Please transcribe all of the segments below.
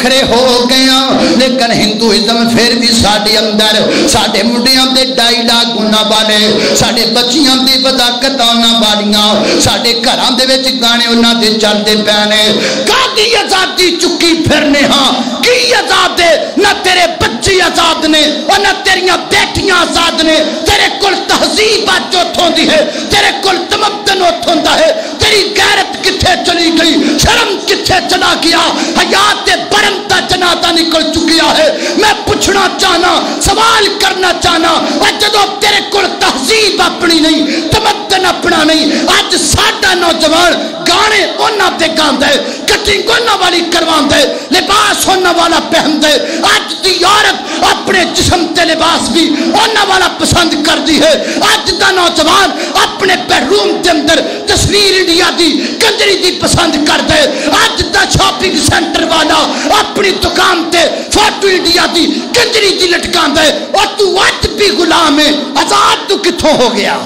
وکھرے ہو گیا لیکن ہندوازم پھر بھی ساڈے اندر ساڈے منڈیاں دے ڈائلاگ انہاں والے ساڈے بچیاں دی وضاحت انہاں والیاں ساڈے گھراں دے وچ گانے انہاں دے چلدے پے نے کادی آزادی چکی پھرنے ہاں کی آزاد ہے نہ تیرے بچے آزاد نے اور نہ تیریاں بیٹیاں آزاد نے تیرے کل تہذیب اج اتھوں دی ہے تیرے کل تمدن اتھوں دا ہے تیری غیرت کتھے چلی گئی شرم کتھے چلا گیا حیات برم تا جنازہ نکل چکیا ہے میں پوچھنا چاہنا سوال کرنا چاہنا اور جدو تیرے کل تہذیب اپنی نہیں تمدن اپنا نہیں آج ساڈا نوجوان گانے انہاں تے گاندے کٹنگ انہاں والی کرواندے لباس انہاں والا پہندے آج دی عورت اپنے جسم تے لباس بھی انہاں والا پسند کر دی ہے آج دا نوجوان اپنے بیڈروم دے اندر تصویر انڈیا دی کنجری دی پسند کر دے آج دا شاپنگ سینٹر والا اپنی دکان تے فوٹو انڈیا دی کنجری دی لٹکان دے اور تو آج بھی غلام ہے آزاد تو کتھوں ہو گیا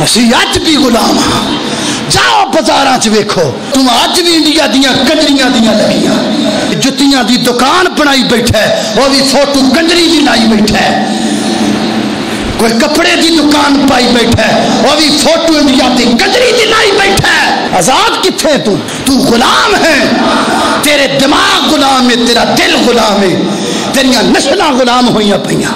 اسی آج بھی غلام ہاں جاؤ بازاراں چ ویکھو تم اج بھی انڈیا دیاں کنجریاں دیاں لگیاں جتیاں دی دکان بنائی بیٹھا ہے وہ بھی فوٹو کنجری دی لائی بیٹھا ہے کوئی کپڑے دی دکان پائی بیٹھا ہے وہ بھی فوٹو انڈیا دی کنجری دی لائی بیٹھا ہے آزاد کتھے تو غلام ہے تیرے دماغ غلام ہے تیرا دل غلام ہے تیریاں نسلاں غلام ہوئیاں پئیاں